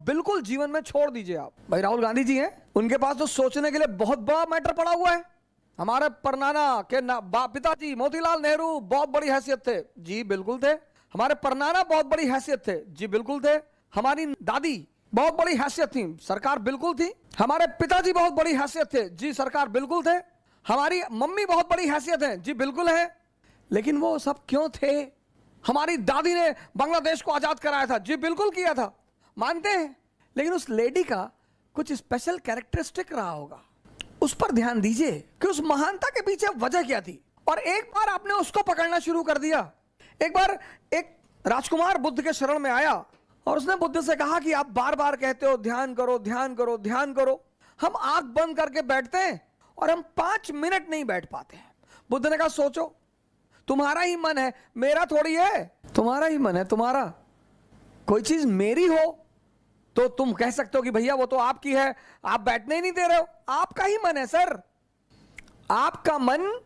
बिल्कुल जीवन में छोड़ दीजिए आप। भाई राहुल गांधी जी हैं, उनके पास तो सोचने के लिए बहुत बड़ा मैटर पड़ा हुआ है। हमारे परनाना के पिताजी मोतीलाल नेहरू बहुत बड़ी हैसियत थे, जी बिल्कुल थे। हमारे परनाना बहुत बड़ी हैसियत थे, जी बिल्कुल थे। हमारी दादी बहुत बड़ी हैसियत थी, सरकार बिल्कुल थी। हमारे पिताजी बहुत बड़ी हैसियत थे, जी सरकार बिल्कुल थे। हमारी मम्मी बहुत बड़ी हैसियत है, जी बिल्कुल है। लेकिन वो सब क्यों थे? हमारी दादी ने बांग्लादेश को आजाद कराया था, जी बिल्कुल किया था, मानते हैं। लेकिन उस लेडी का कुछ स्पेशल कैरेक्टरिस्टिक रहा होगा, उस पर ध्यान दीजिए कि उस महानता के पीछे वजह क्या थी। और एक बार आपने उसको पकड़ना शुरू कर दिया। एक बार एक राजकुमार बुद्ध के शरण में आया और उसने बुद्ध से कहा कि आप बार बार कहते हो ध्यान करो ध्यान करो ध्यान करो, हम आंख बंद करके बैठते हैं और हम 5 मिनट नहीं बैठ पाते हैं। बुद्ध ने कहा सोचो, तुम्हारा ही मन है, मेरा थोड़ी है। तुम्हारा ही मन है, तुम्हारा। कोई चीज मेरी हो तो तुम कह सकते हो कि भैया वो तो आपकी है, आप बैठने ही नहीं दे रहे हो। आपका ही मन है सर। आपका मन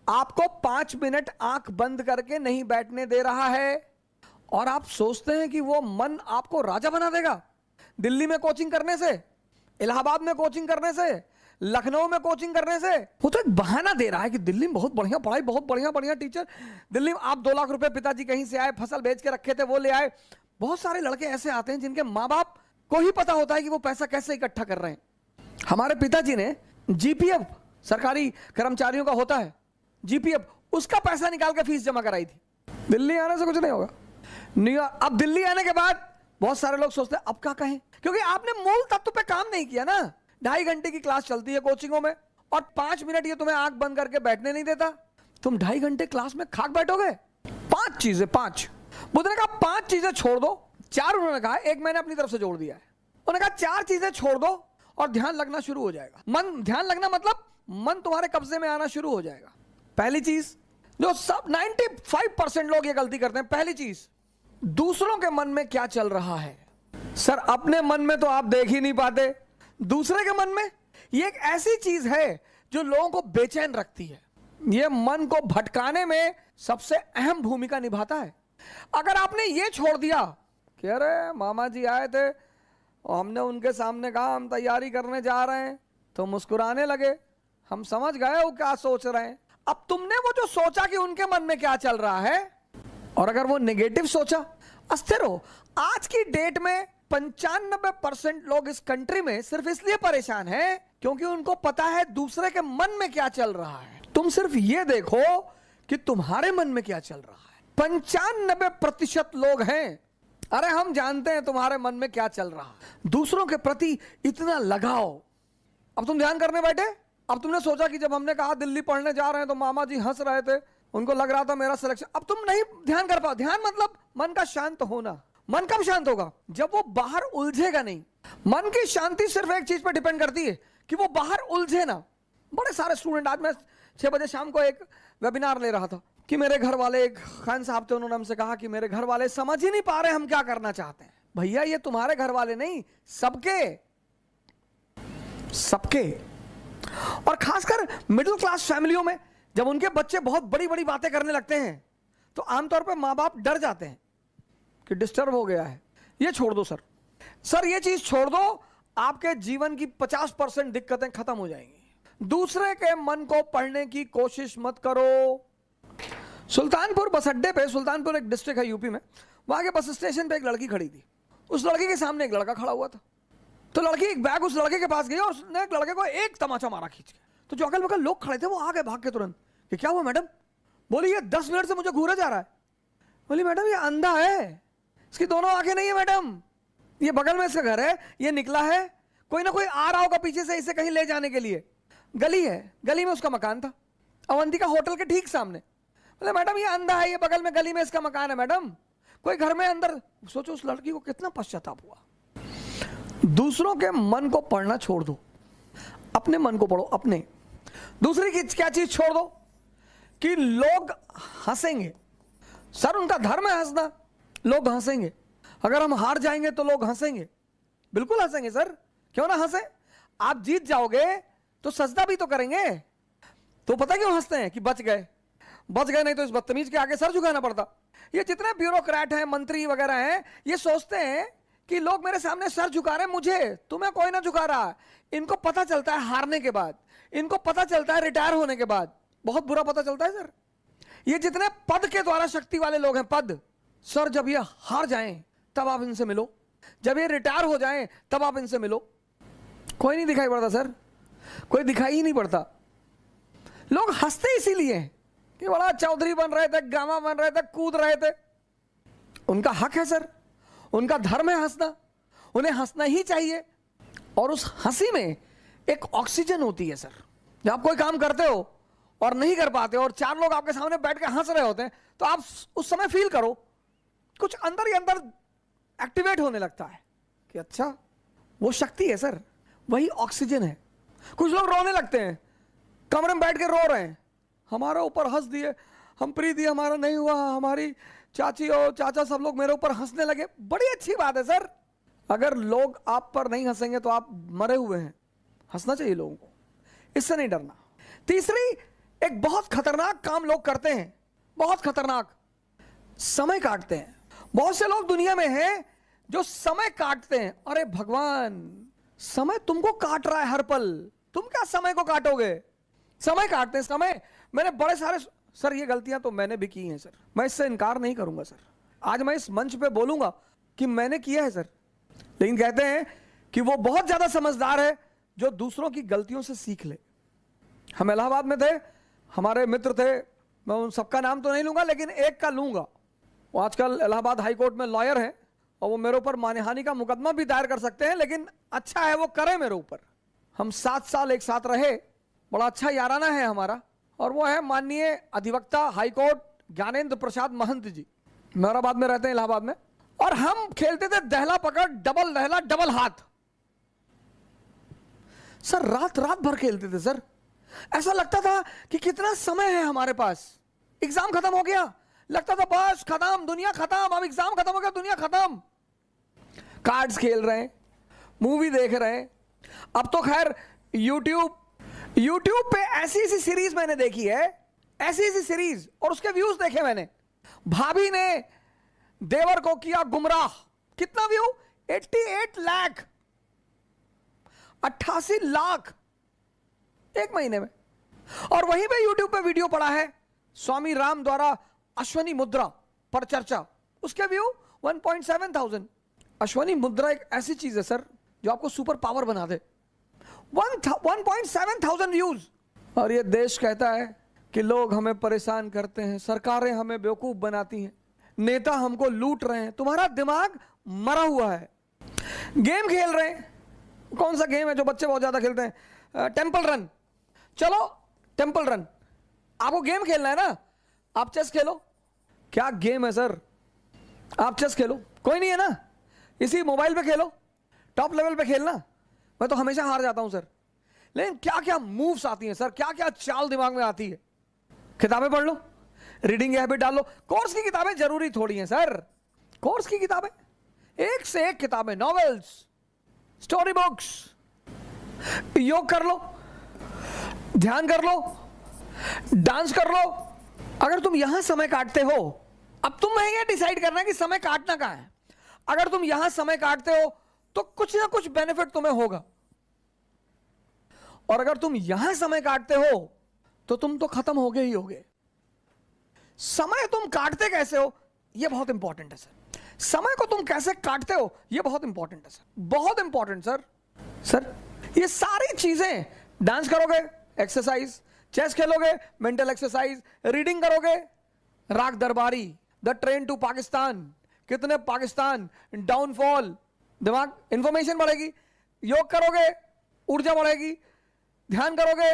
आपको 5 मिनट आंख बंद करके नहीं बैठने दे रहा है और आप सोचते हैं कि वो मन आपको राजा बना देगा। दिल्ली में कोचिंग करने से, इलाहाबाद में कोचिंग करने से, लखनऊ में कोचिंग करने से वो तो एक बहाना दे रहा है कि दिल्ली में बहुत बढ़िया पढ़ाई, बहुत बढ़िया बढ़िया टीचर। दिल्ली में आप 2 लाख रुपए पिताजी कहीं से आए, फसल बेच के रखे थे वो ले आए। बहुत सारे लड़के ऐसे आते हैं जिनके माँ बाप को ही पता होता है कि वो पैसा कैसे इकट्ठा कर रहे हैं। हमारे पिताजी ने जीपीएफ, सरकारी कर्मचारियों का होता है जीपीएफ, उसका पैसा निकाल के फीस जमा कराई थी। दिल्ली आने से कुछ नहीं होगा। अब दिल्ली आने के बाद बहुत सारे लोग सोचते हैं अब क्या कहें, क्योंकि आपने मूल तत्व पे काम नहीं किया ना। 2.5 घंटे की क्लास चलती है कोचिंगों में और 5 मिनट ये तुम्हें आंख बंद करके बैठने नहीं देता। तुम 2.5 घंटे क्लास में खाक बैठोगे। 5 चीजें, 5 बुद्ध ने कहा 5 चीजें छोड़ दो। 4 उन्होंने कहा, एक मैंने अपनी तरफ से जोड़ दिया है। उन्होंने कहा 4 चीजें छोड़ दो और ध्यान लगना शुरू हो जाएगा। मन, ध्यान लगना मतलब मन तुम्हारे कब्जे में आना शुरू हो जाएगा। पहली चीज जो सब 95% लोग ये गलती करते हैं, पहली चीज दूसरों के मन में क्या चल रहा है। सर अपने मन में तो आप देख ही नहीं पाते, दूसरे के मन में। ये एक ऐसी चीज है जो लोगों को बेचैन रखती है। ये मन को भटकाने में सबसे अहम भूमिका निभाता है। अगर आपने ये छोड़ दिया कि अरे मामा जी आए थे और हमने उनके सामने कहा हम तैयारी करने जा रहे हैं, तो मुस्कुराने लगे, हम समझ गए वो क्या सोच रहे हैं। अब तुमने वो जो सोचा कि उनके मन में क्या चल रहा है, और अगर वो नेगेटिव सोचा, अस्थिर हो। आज की डेट में 95% लोग इस कंट्री में सिर्फ इसलिए परेशान हैं क्योंकि उनको पता है दूसरे के मन में क्या चल रहा है। तुम सिर्फ ये देखो कि तुम्हारे मन में क्या चल रहा है। 95% लोग हैं, अरे हम जानते हैं तुम्हारे मन में क्या चल रहा है। दूसरों के प्रति इतना लगाव। अब तुम ध्यान करने बैठे, अब तुमने सोचा कि जब हमने कहा दिल्ली पढ़ने जा रहे हैं तो मामा जी हंस रहे थे, उनको लग रहा था मेरा सिलेक्शन। अब तुम नहीं ध्यान कर पाओ। ध्यान मतलब मन का शांत होना। मन कब शांत होगा? जब वो बाहर उलझेगा नहीं। मन की शांति सिर्फ एक चीज पर डिपेंड करती है कि वो बाहर उलझे ना। बड़े सारे स्टूडेंट, आज मैं 6 बजे शाम को एक वेबिनार ले रहा था कि मेरे घर वाले, एक खान साहब थे, उन्होंने हमसे कहा कि मेरे घर वाले समझ ही नहीं पा रहे हम क्या करना चाहते हैं। भैया ये तुम्हारे घर वाले नहीं, सबके सबके। और खासकर मिडिल क्लास फैमिलियों में जब उनके बच्चे बहुत बड़ी बड़ी बातें करने लगते हैं तो आमतौर पर माँ बाप डर जाते हैं कि डिस्टर्ब हो गया है। ये छोड़ दो सर, सर ये चीज छोड़ दो, आपके जीवन की 50% दिक्कतें खत्म हो जाएंगी। दूसरे के मन को पढ़ने की कोशिश मत करो। सुल्तानपुर बस अड्डे पे, सुल्तानपुर एक डिस्ट्रिक्ट है यूपी में, वहां के बस स्टेशन पे एक लड़की खड़ी थी। उस लड़की के सामने एक लड़का खड़ा हुआ था। तो लड़की एक बैग उस लड़के के पास गई और उसने एक लड़के को एक तमाचा मारा खींच के। तो जो अगल बगल लोग खड़े थे वो आ गए भाग के तुरंत कि क्या हुआ मैडम? बोली ये 10 मिनट से मुझे घूरा जा रहा है। बोली मैडम ये अंधा है, इसकी दोनों आंखें नहीं है मैडम, ये बगल में इसका घर है, ये निकला है, कोई ना कोई आ रहा होगा पीछे से इसे कहीं ले जाने के लिए। गली है, गली में उसका मकान था, अवंतिका होटल के ठीक सामने। बोले मैडम ये अंधा है, ये बगल में गली में इसका मकान है मैडम, कोई घर में अंदर। सोचो उस लड़की को कितना पश्चाताप हुआ। दूसरों के मन को पढ़ना छोड़ दो, अपने मन को पढ़ो। अपने दूसरी की क्या चीज छोड़ दो कि लोग हंसेंगे। सर उनका धर्म है हंसना, लोग हंसेंगे। अगर हम हार जाएंगे तो लोग हंसेंगे, बिल्कुल हंसेंगे सर, क्यों ना हंसे। आप जीत जाओगे तो सजदा भी तो करेंगे। तो पता क्यों हंसते हैं कि बच गए, बच गए, नहीं तो इस बदतमीज के आगे सर झुकाना पड़ता। ये जितने ब्यूरोक्रेट हैं, मंत्री वगैरह हैं, ये सोचते हैं कि लोग मेरे सामने सर झुका रहे हैं, मुझे, तुम्हें कोई ना झुका रहा है। इनको पता चलता है हारने के बाद, इनको पता चलता है रिटायर होने के बाद, बहुत बुरा पता चलता है सर। ये जितने पद के द्वारा शक्ति वाले लोग हैं, पद, सर जब ये हार जाएं तब आप इनसे मिलो, जब ये रिटायर हो जाएं तब आप इनसे मिलो। कोई नहीं दिखाई पड़ता सर, कोई दिखाई ही नहीं पड़ता। लोग हंसते इसीलिए हैं कि बड़ा चौधरी बन रहे थे, गामा बन रहे थे, कूद रहे थे। उनका हक है सर, उनका धर्म है हंसना, उन्हें हंसना ही चाहिए। और उस हंसी में एक ऑक्सीजन होती है सर। जब आप कोई काम करते हो और नहीं कर पाते और चार लोग आपके सामने बैठ के हंस रहे होते हैं, तो आप उस समय फील करो, कुछ अंदर ही अंदर एक्टिवेट होने लगता है कि अच्छा वो शक्ति है सर, वही ऑक्सीजन है। कुछ लोग रोने लगते हैं, कमरे में बैठ के रो रहे हैं, हमारा ऊपर हंस दिए, हम प्री दिए, हमारा नहीं हुआ, हमारी चाची और चाचा सब लोग मेरे ऊपर हंसने लगे। बड़ी अच्छी बात है सर, अगर लोग आप पर नहीं हंसेंगे तो आप मरे हुए हैं। हंसना चाहिए लोगों को, इससे नहीं डरना। तीसरी, एक बहुत खतरनाक काम लोग करते हैं, बहुत खतरनाक, समय काटते हैं। बहुत से लोग दुनिया में हैं जो समय काटते हैं। अरे भगवान, समय तुमको काट रहा है हर पल, तुम क्या समय को काटोगे? समय काटते हैं, समय। मैंने बड़े सारे, सर ये गलतियां तो मैंने भी की हैं सर, मैं इससे इनकार नहीं करूंगा सर। आज मैं इस मंच पे बोलूंगा कि मैंने किया है सर। लेकिन कहते हैं कि वो बहुत ज्यादा समझदार है जो दूसरों की गलतियों से सीख ले। हम इलाहाबाद में थे, हमारे मित्र थे, मैं उन सबका नाम तो नहीं लूंगा लेकिन एक का लूंगा। वो आजकल इलाहाबाद हाई कोर्ट में लॉयर हैं और वो मेरे ऊपर मानहानि का मुकदमा भी दायर कर सकते हैं, लेकिन अच्छा है वो करे मेरे ऊपर। हम 7 साल एक साथ रहे, बड़ा अच्छा याराना है हमारा। और वो है माननीय अधिवक्ता हाईकोर्ट ज्ञानेंद्र प्रसाद महंत जी, मेहराबाद में रहते हैं, इलाहाबाद में। और हम खेलते थे दहला पकड़, डबल दहला, डबल हाथ सर। रात रात भर खेलते थे सर। ऐसा लगता था कि कितना समय है हमारे पास। एग्जाम खत्म हो गया, लगता था बस खत्म, दुनिया खत्म, अब एग्जाम खत्म हो गया, दुनिया खत्म। कार्ड्स खेल रहे हैं, मूवी देख रहे हैं। अब तो खैर यूट्यूब पे ऐसी ऐसी सीरीज मैंने देखी है, ऐसी ऐसी सीरीज, और उसके व्यूज देखे मैंने। भाभी ने देवर को किया गुमराह, कितना व्यू? 88 लाख, 88 लाख एक महीने में। और वहीं पे यूट्यूब पे वीडियो पड़ा है स्वामी राम द्वारा अश्वनी मुद्रा पर चर्चा, उसके व्यू 1.7 अश्वनी मुद्रा एक ऐसी चीज है सर जो आपको सुपर पावर बना दे। 1.7 व्यूज। और ये देश कहता है कि लोग हमें परेशान करते हैं, सरकारें हमें बेवकूफ बनाती हैं, नेता हमको लूट रहे हैं। तुम्हारा दिमाग मरा हुआ है। गेम खेल रहे हैं, कौन सा गेम है जो बच्चे बहुत ज्यादा खेलते हैं? Temple run. चलो टेंपल रन, आपको गेम खेलना है ना, आप चेस खेलो। क्या गेम है सर, आप चेस खेलो, कोई नहीं है ना, इसी मोबाइल पे खेलो, टॉप लेवल पे खेलना। मैं तो हमेशा हार जाता हूं सर। लेकिन क्या क्या मूव्स आती हैं सर, क्या क्या चाल दिमाग में आती है। किताबें पढ़ लो, रीडिंग हैबिट डाल लो। कोर्स की किताबें जरूरी थोड़ी हैं सर, कोर्स की किताबें एक से एक किताबें, नॉवेल्स, स्टोरी बुक्स। योग कर लो, ध्यान कर लो, डांस कर लो। अगर तुम यहां समय काटते हो, अब तुम्हें ये डिसाइड करना है कि समय काटना कहां है। अगर तुम यहां समय काटते हो तो कुछ ना कुछ बेनिफिट तुम्हें होगा, और अगर तुम यहां समय काटते हो तो तुम तो खत्म हो गए ही होगे। समय तुम काटते कैसे हो यह बहुत इंपॉर्टेंट है सर। समय को तुम कैसे काटते हो यह बहुत इंपॉर्टेंट है सर, बहुत इंपॉर्टेंट सर। सर ये सारी चीजें, डांस करोगे एक्सरसाइज, चेस खेलोगे मेंटल एक्सरसाइज, रीडिंग करोगे राग दरबारी, द ट्रेन टू पाकिस्तान, कितने पाकिस्तान, डाउनफॉल, दिमाग, इंफॉर्मेशन बढ़ेगी। योग करोगे ऊर्जा बढ़ेगी, ध्यान करोगे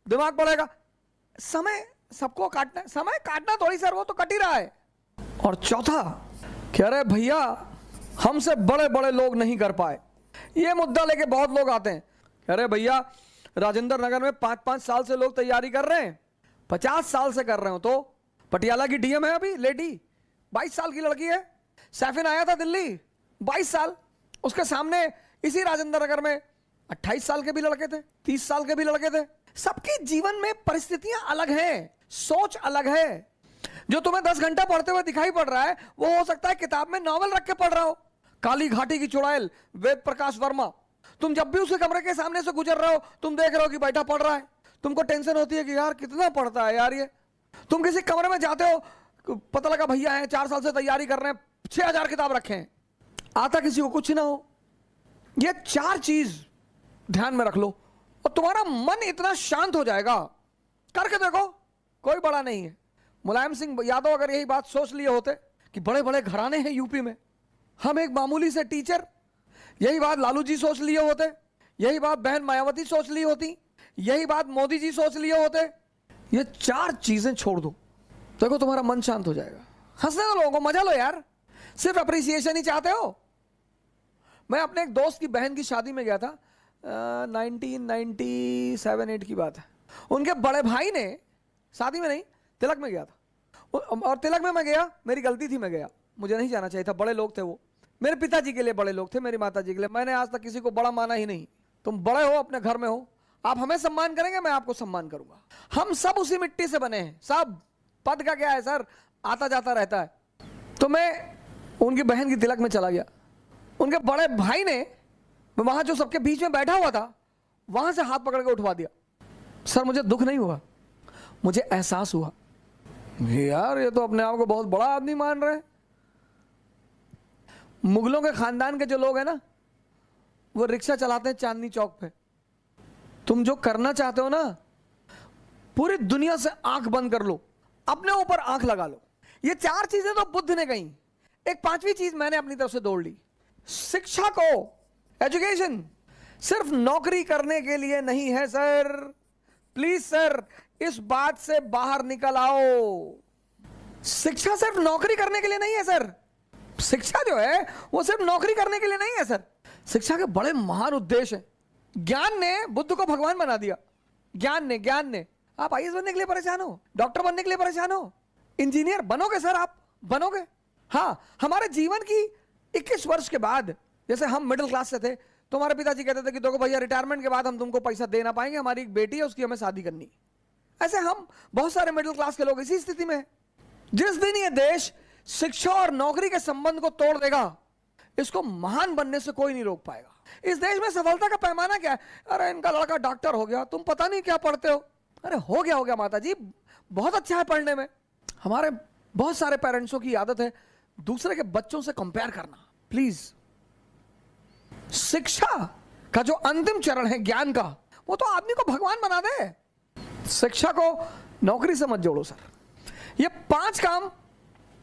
दिमाग बढ़ेगा। समय सबको काटना है, समय काटना थोड़ी सर, वो तो कट ही रहा है। और चौथा, कह रहे भैया हमसे बड़े बड़े लोग नहीं कर पाए, ये मुद्दा लेके बहुत लोग आते हैं। कह रहे भैया राजेंद्र नगर में 5-5 साल से लोग तैयारी कर रहे हैं, 50 साल से कर रहे हो। तो पटियाला की डीएम है अभी लेडी, 22 साल की लड़की है। सैफिन आया था दिल्ली, 22 साल। उसके सामने इसी राजेंद्र नगर में 28 साल के भी लड़के थे, 30 साल के भी लड़के थे। सबके जीवन में परिस्थितियां अलग हैं, सोच अलग है। जो तुम्हें 10 घंटा पढ़ते हुए दिखाई पड़ रहा है वो हो सकता है किताब में नॉवल रख के पढ़ रहा हो, काली घाटी की चुड़ैल वेद प्रकाश वर्मा, तुम जब भी उसके कमरे के सामने से गुजर रहे हो, तुम देख रहे हो कि बैठा पढ़ रहा है, तुमको टेंशन होती है कि यार कितना पढ़ता है यार ये। तुम किसी कमरे में जाते हो, पता लगा भैया हैं 4 साल से तैयारी कर रहे हैं, 6000 किताब रखे हैं, आता किसी को कुछ ना हो। ये 4 चीज ध्यान में रख लो और तुम्हारा मन इतना शांत हो जाएगा। करके देखो, कोई बड़ा नहीं है। मुलायम सिंह यादव अगर यही बात सोच लिए होते कि बड़े बड़े घराने हैं यूपी में, हम एक मामूली से टीचर, यही बात लालू जी सोच लिए होते, यही बात बहन मायावती सोच ली होती, यही बात मोदी जी सोच लिए होते। ये 4 चीजें छोड़ दो, देखो तुम्हारा मन शांत हो जाएगा। हंसने दो लोगों को, मजा लो यार, सिर्फ अप्रिसिएशन ही चाहते हो। मैं अपने एक दोस्त की बहन की शादी में गया था, 1997-8 की बात है। उनके बड़े भाई ने, शादी में नहीं तिलक में गया था, और तिलक में मैं गया, मेरी गलती थी, मैं गया, मुझे नहीं जाना चाहिए था। बड़े लोग थे वो, मेरे पिताजी के लिए बड़े लोग थे, मेरी माता जी के लिए। मैंने आज तक किसी को बड़ा माना ही नहीं। तुम बड़े हो, अपने घर में हो, आप हमें सम्मान करेंगे, मैं आपको सम्मान करूंगा। हम सब उसी मिट्टी से बने हैं, सब। पद का क्या है सर, आता जाता रहता है। तो मैं उनकी बहन की तिलक में चला गया, उनके बड़े भाई ने, मैं वहां जो सबके बीच में बैठा हुआ था, वहां से हाथ पकड़ के उठवा दिया। सर मुझे दुख नहीं हुआ, मुझे एहसास हुआ यार ये तो अपने आप को बहुत बड़ा आदमी मान रहे हैं। मुगलों के खानदान के जो लोग हैं ना, वो रिक्शा चलाते हैं चांदनी चौक पे। तुम जो करना चाहते हो ना, पूरी दुनिया से आंख बंद कर लो, अपने ऊपर आंख लगा लो। ये 4 चीजें तो बुद्ध ने कही, एक 5वीं चीज मैंने अपनी तरफ से दौड़ ली। शिक्षा को, एजुकेशन सिर्फ नौकरी करने के लिए नहीं है सर। प्लीज सर, इस बात से बाहर निकल आओ। शिक्षा सिर्फ नौकरी करने के लिए नहीं है सर। शिक्षा जो है वो सिर्फ नौकरी करने के लिए नहीं है सर। शिक्षा के बड़े महान उद्देश्य हैं। ज्ञान ने बुद्ध को भगवान बना दिया। ज्ञान ने आप आईएएस बनने के लिए परेशान हो, डॉक्टर बनने के लिए परेशान हो, इंजीनियर बनोगे सर, आप बनोगे। हाँ, हमारे जीवन की 21 वर्ष के बाद, जैसे हम मिडिल क्लास से थे, तो हमारे पिताजी कहते थे कि देखो भैया, रिटायरमेंट के बाद हम तुमको पैसा दे ना पाएंगे, हमारी एक बेटी है, उसकी हमें शादी करनी। ऐसे हम बहुत सारे मिडिल क्लास के लोग इसी स्थिति में हैं। जिस दिन ये देश शिक्षा और नौकरी के संबंध को तोड़ देगा, इसको महान बनने से कोई नहीं रोक पाएगा। इस देश में सफलता का पैमाना क्या है? अरे इनका लड़का डॉक्टर हो गया, तुम पता नहीं क्या पढ़ते हो। अरे हो गया माता जी, बहुत अच्छा है पढ़ने में। हमारे बहुत सारे पेरेंट्सों की आदत है दूसरे के बच्चों से कंपेयर करना। प्लीज, शिक्षा का जो अंतिम चरण है ज्ञान का, वो तो आदमी को भगवान बना दे। शिक्षा को नौकरी से मत जोड़ो सर। ये 5 काम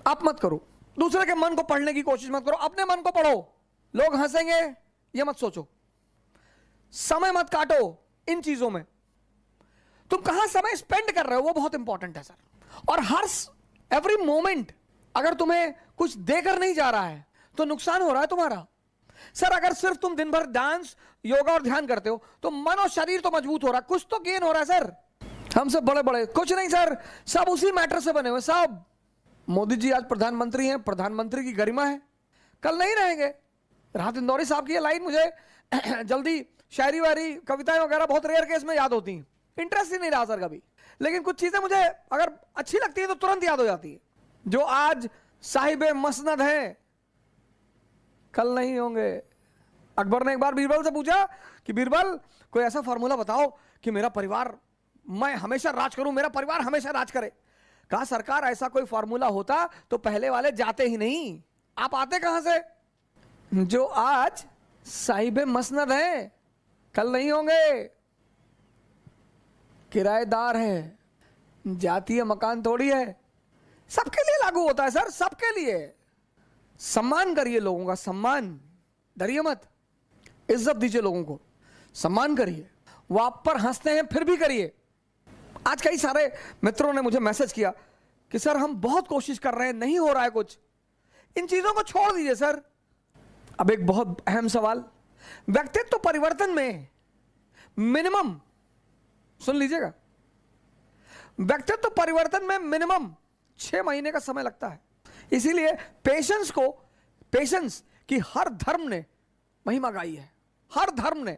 आप मत करो। दूसरे के मन को पढ़ने की कोशिश मत करो, अपने मन को पढ़ो। लोग हंसेंगे ये मत सोचो, समय मत काटो इन चीजों में। तुम कहां समय स्पेंड कर रहे हो वो बहुत इंपॉर्टेंट है सर। और हर एवरी मोमेंट अगर तुम्हें कुछ देकर नहीं जा रहा है तो नुकसान हो रहा है तुम्हारा। सर अगर सिर्फ तुम दिन भर डांस, योगा और ध्यान करते हो तो मन और शरीर तो मजबूत हो रहा है, कुछ तो गेन हो रहा है सर। हमसे बड़े बड़े कुछ नहीं सर, सब उसी मैटर से बने हुए सब। मोदी जी आज प्रधानमंत्री हैं, प्रधानमंत्री की गरिमा है, कल नहीं रहेंगे। राहत इंदौरी साहब की ये लाइन मुझे जल्दी शायरी वारी कविताएं वगैरह बहुत रेयर केस में याद होती हैं, इंटरेस्ट ही नहीं रहा सर कभी। लेकिन कुछ चीजें मुझे अगर अच्छी लगती है तो तुरंत याद हो जाती है। जो आज साहिब मसनद हैं कल नहीं होंगे। अकबर ने एक बार बीरबल से पूछा कि बीरबल कोई ऐसा फॉर्मूला बताओ कि मेरा परिवार, मैं हमेशा राज करूं, मेरा परिवार हमेशा राज करे। कहा सरकार ऐसा कोई फॉर्मूला होता तो पहले वाले जाते ही नहीं, आप आते कहां से? जो आज साहिब मसनद हैं कल नहीं होंगे, किराएदार है, जातीय मकान थोड़ी है। सबके लिए लागू होता है सर, सबके लिए। सम्मान करिए लोगों का, सम्मान, डरिए मत, इज्जत दीजिए लोगों को, सम्मान करिए। वो आप पर हंसते हैं फिर भी करिए। आज कई सारे मित्रों ने मुझे मैसेज किया कि सर हम बहुत कोशिश कर रहे हैं, नहीं हो रहा है कुछ। इन चीजों को छोड़ दीजिए सर। अब एक बहुत अहम सवाल, व्यक्तित्व परिवर्तन में मिनिमम, सुन लीजिएगा, व्यक्तित्व परिवर्तन में मिनिमम 6 महीने का समय लगता है। इसीलिए पेशेंस की हर धर्म ने महिमा गाई है। हर धर्म ने,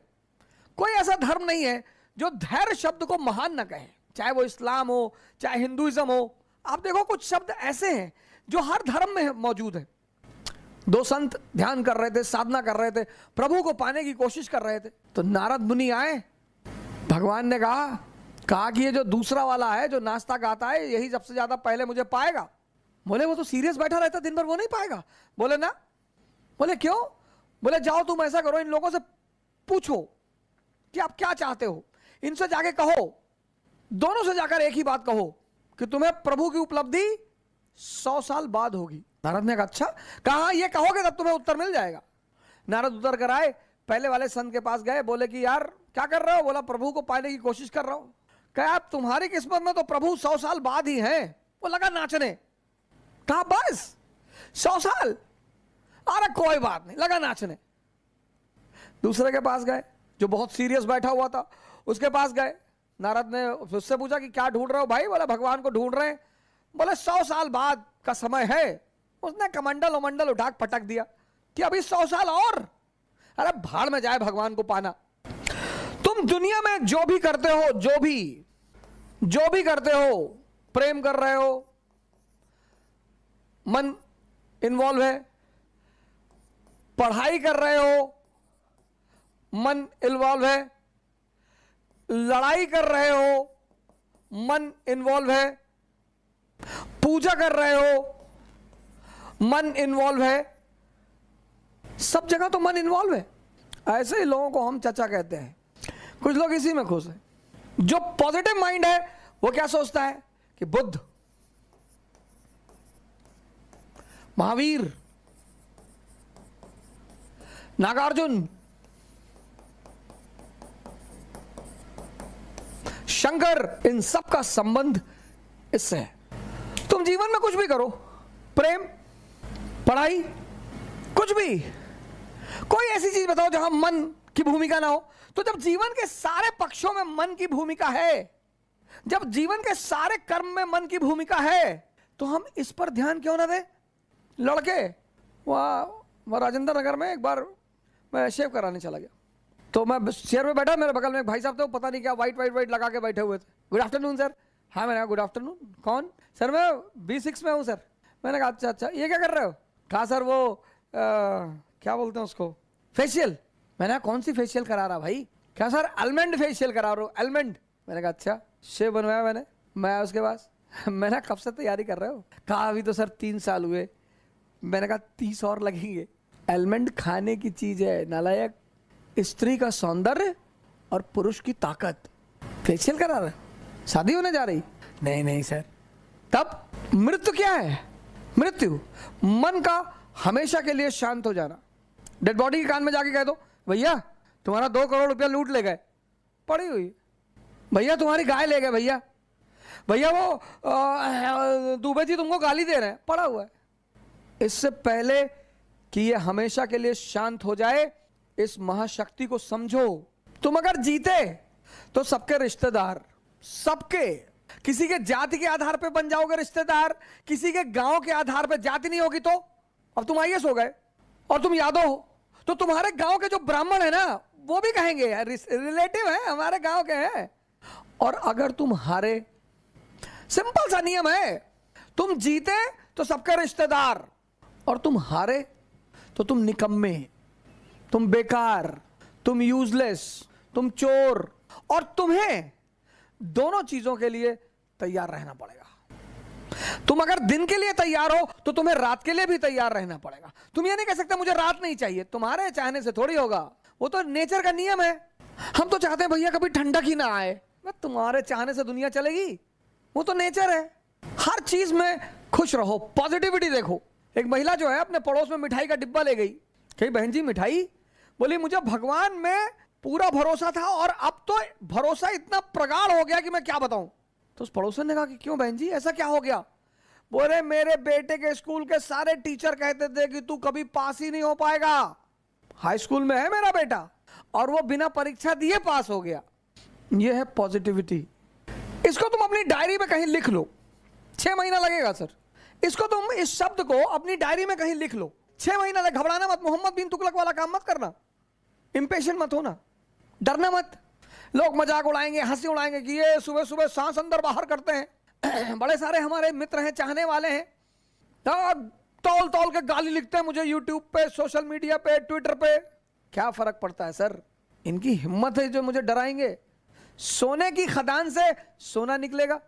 कोई ऐसा धर्म नहीं है जो धैर्य शब्द को महान न कहे, चाहे वो इस्लाम हो चाहे हिंदुइज्म हो। आप देखो कुछ शब्द ऐसे हैं जो हर धर्म में मौजूद है। दो संत ध्यान कर रहे थे, साधना कर रहे थे, प्रभु को पाने की कोशिश कर रहे थे। तो नारद मुनि आए, भगवान ने कहा कि ये जो दूसरा वाला है जो नाचता गाता है यही सबसे ज्यादा पहले मुझे पाएगा। बोले वो तो सीरियस बैठा रहता दिन भर, वो नहीं पाएगा। बोले ना। बोले क्यों? बोले जाओ तुम ऐसा करो, इन लोगों से पूछो कि आप क्या चाहते हो, इनसे जाके कहो, दोनों से जाकर एक ही बात कहो कि तुम्हें प्रभु की उपलब्धि 100 साल बाद होगी। नारद ने कहा अच्छा, कहा ये कहोगे तब तुम्हें उत्तर मिल जाएगा। नारद उतर कर आए, पहले वाले संत के पास गए, बोले कि यार क्या कर रहे हो? बोला प्रभु को पाने की कोशिश कर रहा हूं। कहा तुम्हारी किस्मत में तो प्रभु 100 साल बाद ही हैं। वो लगा नाचने। कहा बस 100 साल? अरे कोई बात नहीं, लगा नाचने। दूसरे के पास गए जो बहुत सीरियस बैठा हुआ था, उसके पास गए। नारद ने उससे पूछा कि क्या ढूंढ रहे हो भाई? बोला भगवान को ढूंढ रहे हैं। बोले 100 साल बाद का समय है। उसने कमंडल उमंडल उठा पटक दिया कि अभी 100 साल और। अरे भाड़ में जाए भगवान को पाना। तुम दुनिया में जो भी करते हो, जो भी करते हो, प्रेम कर रहे हो, मन इन्वॉल्व है, पढ़ाई कर रहे हो, मन इन्वॉल्व है, लड़ाई कर रहे हो, मन इन्वॉल्व है, पूजा कर रहे हो, मन इन्वॉल्व है, सब जगह तो मन इन्वॉल्व है। ऐसे ही लोगों को हम चचा कहते हैं। कुछ लोग इसी में खुश हैं। जो पॉजिटिव माइंड है वो क्या सोचता है कि बुद्ध, महावीर, नागार्जुन, शंकर, इन सब का संबंध इससे है। तुम जीवन में कुछ भी करो, प्रेम, पढ़ाई, कुछ भी, कोई ऐसी चीज बताओ जहां मन की भूमिका ना हो। तो जब जीवन के सारे पक्षों में मन की भूमिका है, जब जीवन के सारे कर्म में मन की भूमिका है, तो हम इस पर ध्यान क्यों ना दें? लड़के वहां राजेंद्र नगर में एक बार मैं शेव कराने चला गया, तो मैं चेयर में बैठा, मेरे बगल में एक भाई साहब थे, पता नहीं क्या वाइट लगा के बैठे हुए थे। Good afternoon sir. हाँ मैंने कहा गुड आफ्टरनून। कौन? सर मैं B6 में हूँ सर। मैंने कहा अच्छा अच्छा, ये क्या कर रहे हो? कहा सर वो क्या बोलते हैं उसको, फेशियल। मैंने कहा कौन सी फेशियल करा रहा भाई? क्या सर अलमंड फेशियल करा रहा हूँ, अलमंड। मैंने कहा अच्छा। शेव बनवाया मैंने। मैं उसके पास मैंने कब से तैयारी कर रहे हो? कहा अभी तो सर 3 साल हुए। मैंने कहा 30 और लगेंगे। अलमंड खाने की चीज है नालायक, स्त्री का सौंदर्य और पुरुष की ताकत। फेशियल करा रहे, शादी होने जा रही? नहीं नहीं सर। तब मृत्यु क्या है? मृत्यु मन का हमेशा के लिए शांत हो जाना। डेड बॉडी के कान में जाके कह दो भैया तुम्हारा 2 करोड़ रुपया लूट ले गए, पड़ी हुई। भैया तुम्हारी गाय ले गए, भैया भैया वो दुबे जी तुमको गाली दे रहे हैं, पड़ा हुआ है। इससे पहले कि ये हमेशा के लिए शांत हो जाए, इस महाशक्ति को समझो। तुम अगर जीते तो सबके रिश्तेदार, सबके, किसी के जाति के आधार पे बन जाओगे रिश्तेदार, किसी के गांव के आधार पे। जाति नहीं होगी तो अब तुम IAS हो गए और तुम यादव हो, तो तुम्हारे गांव के जो ब्राह्मण है ना वो भी कहेंगे यार रिलेटिव है, हमारे गांव के हैं। और अगर तुम हारे, सिंपल सा नियम है, तुम जीते तो सबके रिश्तेदार और तुम हारे तो तुम निकम्मे, तुम बेकार, तुम यूजलेस, तुम चोर। और तुम्हें दोनों चीजों के लिए तैयार रहना पड़ेगा। तुम अगर दिन के लिए तैयार हो तो तुम्हें रात के लिए भी तैयार रहना पड़ेगा। तुम ये नहीं कह सकते मुझे रात नहीं चाहिए, तुम्हारे चाहने से थोड़ी होगा, वो तो नेचर का नियम है। हम तो चाहते हैं भैया कभी ठंडक ही ना आए, तुम्हारे चाहने से दुनिया चलेगी? वो तो नेचर है। हर चीज में खुश रहो, पॉजिटिविटी देखो। एक महिला जो है अपने पड़ोस में मिठाई का डिब्बा ले गई, कही बहन जी मिठाई? बोली मुझे भगवान में पूरा भरोसा था और अब तो भरोसा इतना प्रगाढ़ हो गया कि मैं क्या बताऊं। तो उस पड़ोसन ने कहा कि क्यों बहन जी ऐसा क्या हो गया? बोले मेरे बेटे के स्कूल के सारे टीचर कहते थे कि तू कभी पास ही नहीं हो पाएगा। हाई स्कूल में है मेरा बेटा और वो बिना परीक्षा दिए पास हो गया। ये है पॉजिटिविटी। इसको तुम अपनी डायरी में कहीं लिख लो। 6 महीना लगेगा सर। इसको तुम, इस शब्द को अपनी डायरी में कहीं लिख लो। 6 महीना लगे। घबराना मत, मोहम्मद बिन तुगलक वाला काम मत करना, इंपेशेंट मत होना, डरना मत। लोग मजाक उड़ाएंगे, हंसी उड़ाएंगे कि ये सुबह सुबह सांस अंदर बाहर करते हैं। बड़े सारे हमारे मित्र हैं, चाहने वाले हैं, तो तौल तौल के गाली लिखते हैं मुझे यूट्यूब पे, सोशल मीडिया पे, ट्विटर पे। क्या फर्क पड़ता है सर? इनकी हिम्मत है जो मुझे डराएंगे। सोने की खदान से सोना निकलेगा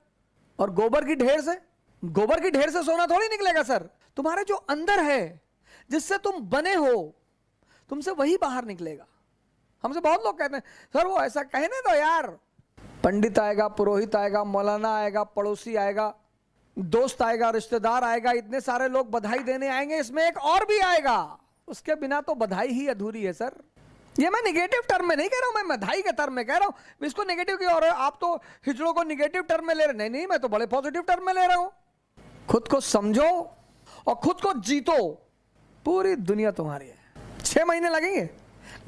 और गोबर की ढेर से सोना थोड़ी निकलेगा सर। तुम्हारे जो अंदर है, जिससे तुम बने हो, तुमसे वही बाहर निकलेगा। हमसे बहुत लोग कहते हैं सर वो ऐसा कहने दो यार। पंडित आएगा, पुरोहित आएगा, मौलाना आएगा, पड़ोसी आएगा, दोस्त आएगा, रिश्तेदार आएगा, इतने सारे लोग बधाई देने आएंगे, इसमें एक और भी आएगा। उसके बिना तो बधाई ही अधूरी है सर। ये मैं निगेटिव टर्म में नहीं कह रहा हूं, मैं बधाई के टर्म में कह रहा हूं। इसको नेगेटिव की और आप तो हिजड़ों को निगेटिव टर्म में ले रहे। नहीं, मैं तो बड़े पॉजिटिव टर्म में ले रहा हूं। खुद को समझो और खुद को जीतो, पूरी दुनिया तुम्हारी है। 6 महीने लगेंगे,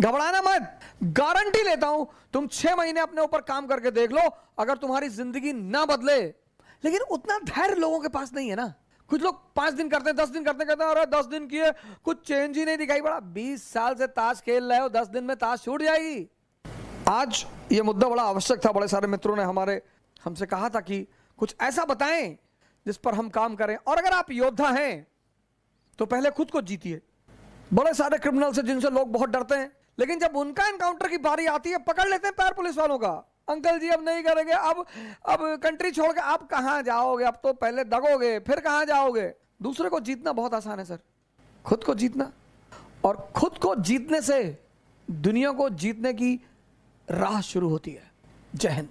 घबराना मत। गारंटी लेता हूं, तुम 6 महीने अपने ऊपर काम करके देख लो, अगर तुम्हारी जिंदगी ना बदले। लेकिन उतना धैर्य लोगों के पास नहीं है ना। कुछ लोग 5 दिन करते हैं, 10 दिन करते हैं, अरे 10 दिन किए कुछ चेंज ही नहीं दिखाई पड़ा। 20 साल से ताश खेल रहे हो, 10 दिन में ताश छूट जाएगी। आज ये मुद्दा बड़ा आवश्यक था। बड़े सारे मित्रों ने हमसे कहा था कि कुछ ऐसा बताएं जिस पर हम काम करें। और अगर आप योद्धा हैं तो पहले खुद को जीतिए। बड़े सारे क्रिमिनल से जिनसे लोग बहुत डरते हैं, लेकिन जब उनका एनकाउंटर की बारी आती है, पकड़ लेते हैं पैर पुलिस वालों का। अंकल जी अब नहीं करेंगे, अब कंट्री छोड़ के आप कहां जाओगे? अब तो पहले दगोगे, फिर कहां जाओगे? दूसरे को जीतना बहुत आसान है सर, खुद को जीतना। और खुद को जीतने से दुनिया को जीतने की राह शुरू होती है। जय हिंद।